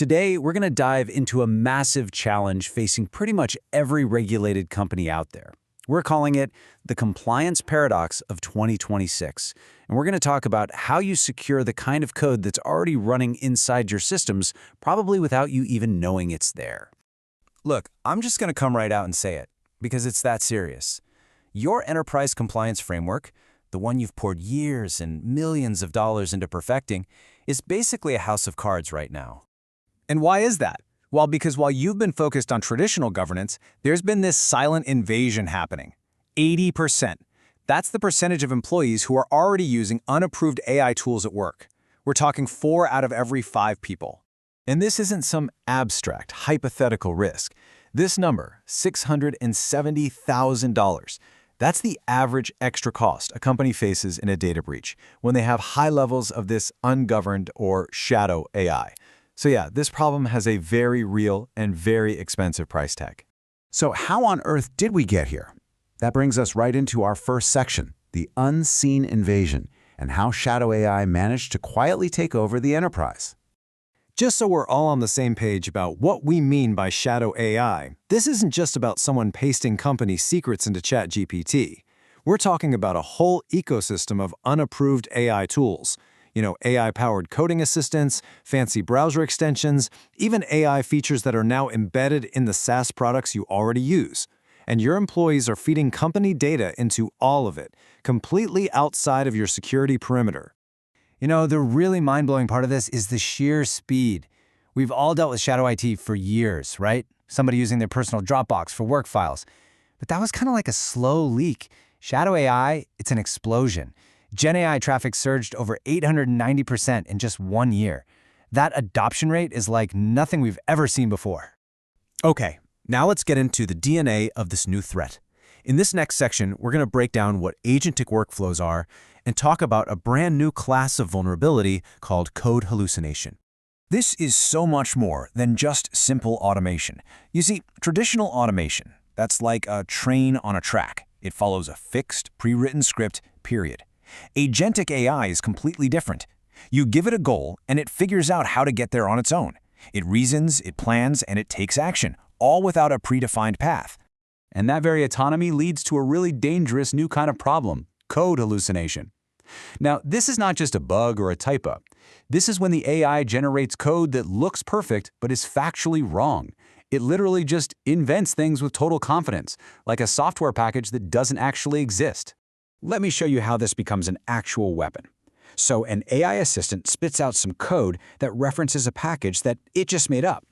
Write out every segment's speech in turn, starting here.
Today, we're going to dive into a massive challenge facing pretty much every regulated company out there. We're calling it the compliance paradox of 2026. And we're going to talk about how you secure the kind of code that's already running inside your systems, probably without you even knowing it's there. Look, I'm just going to come right out and say it, because it's that serious. Your enterprise compliance framework, the one you've poured years and millions of dollars into perfecting, is basically a house of cards right now. And why is that? Well, because while you've been focused on traditional governance, there's been this silent invasion happening. 80%. That's the percentage of employees who are already using unapproved AI tools at work. We're talking 4 out of every 5 people. And this isn't some abstract, hypothetical risk. This number, $670,000, that's the average extra cost a company faces in a data breach when they have high levels of this ungoverned or shadow AI. So yeah, this problem has a very real and very expensive price tag. So how on earth did we get here? That brings us right into our first section, the unseen invasion, and how shadow AI managed to quietly take over the enterprise. Just so we're all on the same page about what we mean by shadow AI, this isn't just about someone pasting company secrets into ChatGPT. We're talking about a whole ecosystem of unapproved AI tools. AI-powered coding assistants, fancy browser extensions, even AI features that are now embedded in the SaaS products you already use. And your employees are feeding company data into all of it, completely outside of your security perimeter. The really mind-blowing part of this is the sheer speed. We've all dealt with shadow IT for years, right? Somebody using their personal Dropbox for work files. But that was kind of like a slow leak. Shadow AI, it's an explosion. Gen AI traffic surged over 890% in just 1 year. That adoption rate is like nothing we've ever seen before. Okay, now let's get into the DNA of this new threat. In this next section, we're going to break down what agentic workflows are and talk about a brand new class of vulnerability called code hallucination. This is so much more than just simple automation. You see, traditional automation, that's like a train on a track. It follows a fixed, pre-written script, period. Agentic AI is completely different. You give it a goal, and it figures out how to get there on its own. It reasons, it plans, and it takes action, all without a predefined path. And that very autonomy leads to a really dangerous new kind of problem, code hallucination. Now, this is not just a bug or a typo. This is when the AI generates code that looks perfect but is factually wrong. It literally just invents things with total confidence, like a software package that doesn't actually exist. Let me show you how this becomes an actual weapon. So an AI assistant spits out some code that references a package that it just made up.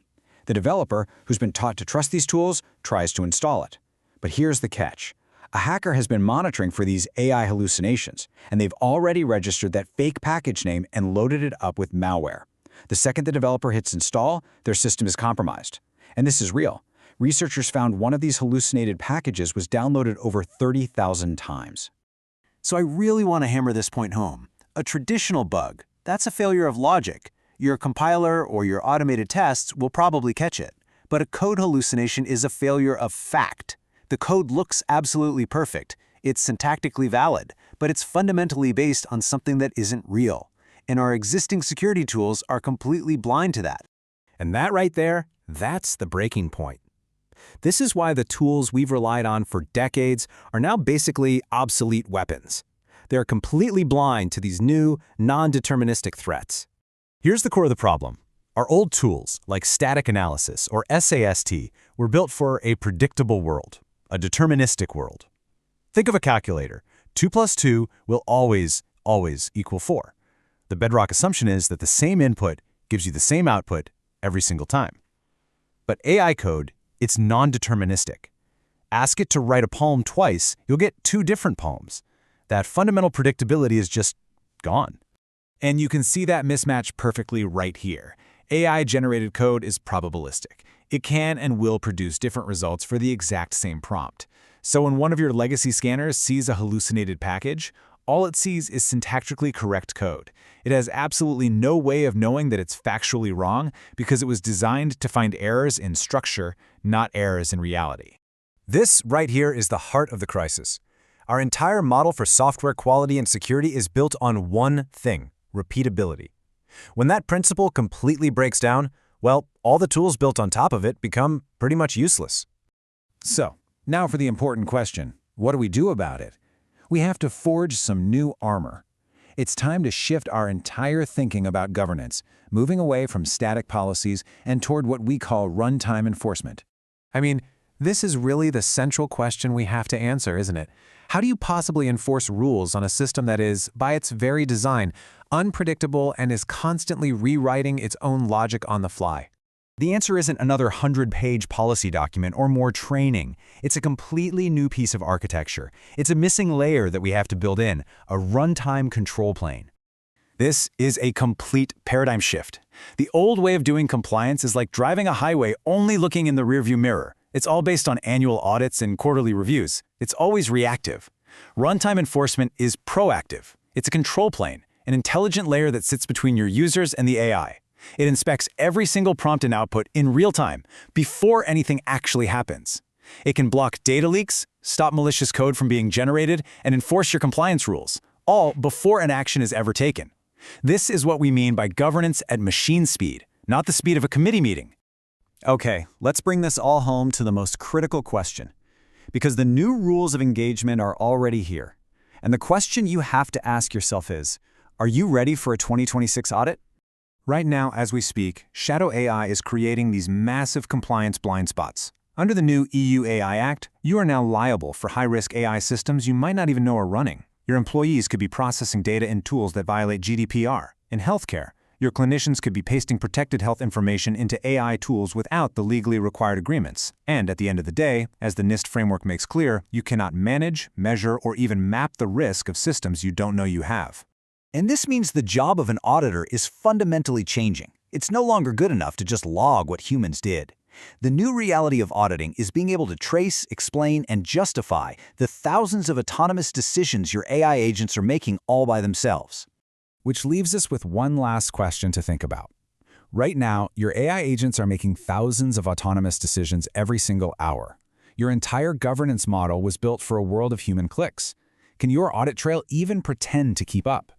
The developer, who's been taught to trust these tools, tries to install it. But here's the catch. A hacker has been monitoring for these AI hallucinations, and they've already registered that fake package name and loaded it up with malware. The second the developer hits install, their system is compromised. And this is real. Researchers found one of these hallucinated packages was downloaded over 30,000 times. So I really want to hammer this point home. A traditional bug, that's a failure of logic. Your compiler or your automated tests will probably catch it. But a code hallucination is a failure of fact. The code looks absolutely perfect. It's syntactically valid, but it's fundamentally based on something that isn't real. And our existing security tools are completely blind to that. And that right there, that's the breaking point. This is why the tools we've relied on for decades are now basically obsolete weapons. They're completely blind to these new, non-deterministic threats. Here's the core of the problem. Our old tools, like static analysis or SAST, were built for a predictable world, a deterministic world. Think of a calculator. 2 plus 2 will always equal 4. The bedrock assumption is that the same input gives you the same output every single time. But AI code, it's non-deterministic. Ask it to write a poem twice, you'll get 2 different poems. That fundamental predictability is just gone. And you can see that mismatch perfectly right here. AI-generated code is probabilistic. It can and will produce different results for the exact same prompt. So when one of your legacy scanners sees a hallucinated package, all it sees is syntactically correct code. It has absolutely no way of knowing that it's factually wrong because it was designed to find errors in structure, not errors in reality. This right here is the heart of the crisis. Our entire model for software quality and security is built on one thing: repeatability. When that principle completely breaks down, well, all the tools built on top of it become pretty much useless. So, now for the important question. What do we do about it? We have to forge some new armor. It's time to shift our entire thinking about governance, moving away from static policies and toward what we call runtime enforcement. I mean, this is really the central question we have to answer, isn't it? How do you possibly enforce rules on a system that is, by its very design, unpredictable and is constantly rewriting its own logic on the fly? The answer isn't another 100-page policy document or more training. It's a completely new piece of architecture. It's a missing layer that we have to build in, a runtime control plane. This is a complete paradigm shift. The old way of doing compliance is like driving a highway only looking in the rearview mirror. It's all based on annual audits and quarterly reviews. It's always reactive. Runtime enforcement is proactive. It's a control plane, an intelligent layer that sits between your users and the AI. It inspects every single prompt and output in real time, before anything actually happens. It can block data leaks, stop malicious code from being generated, and enforce your compliance rules, all before an action is ever taken. This is what we mean by governance at machine speed, not the speed of a committee meeting. Okay, let's bring this all home to the most critical question. Because the new rules of engagement are already here. And the question you have to ask yourself is, are you ready for a 2026 audit? Right now, as we speak, Shadow AI is creating these massive compliance blind spots. Under the new EU AI Act, you are now liable for high-risk AI systems you might not even know are running. Your employees could be processing data in tools that violate GDPR. In healthcare, your clinicians could be pasting protected health information into AI tools without the legally required agreements. And at the end of the day, as the NIST framework makes clear, you cannot manage, measure, or even map the risk of systems you don't know you have. And this means the job of an auditor is fundamentally changing. It's no longer good enough to just log what humans did. The new reality of auditing is being able to trace, explain, and justify the thousands of autonomous decisions your AI agents are making all by themselves. Which leaves us with one last question to think about. Right now, your AI agents are making thousands of autonomous decisions every single hour. Your entire governance model was built for a world of human clicks. Can your audit trail even pretend to keep up?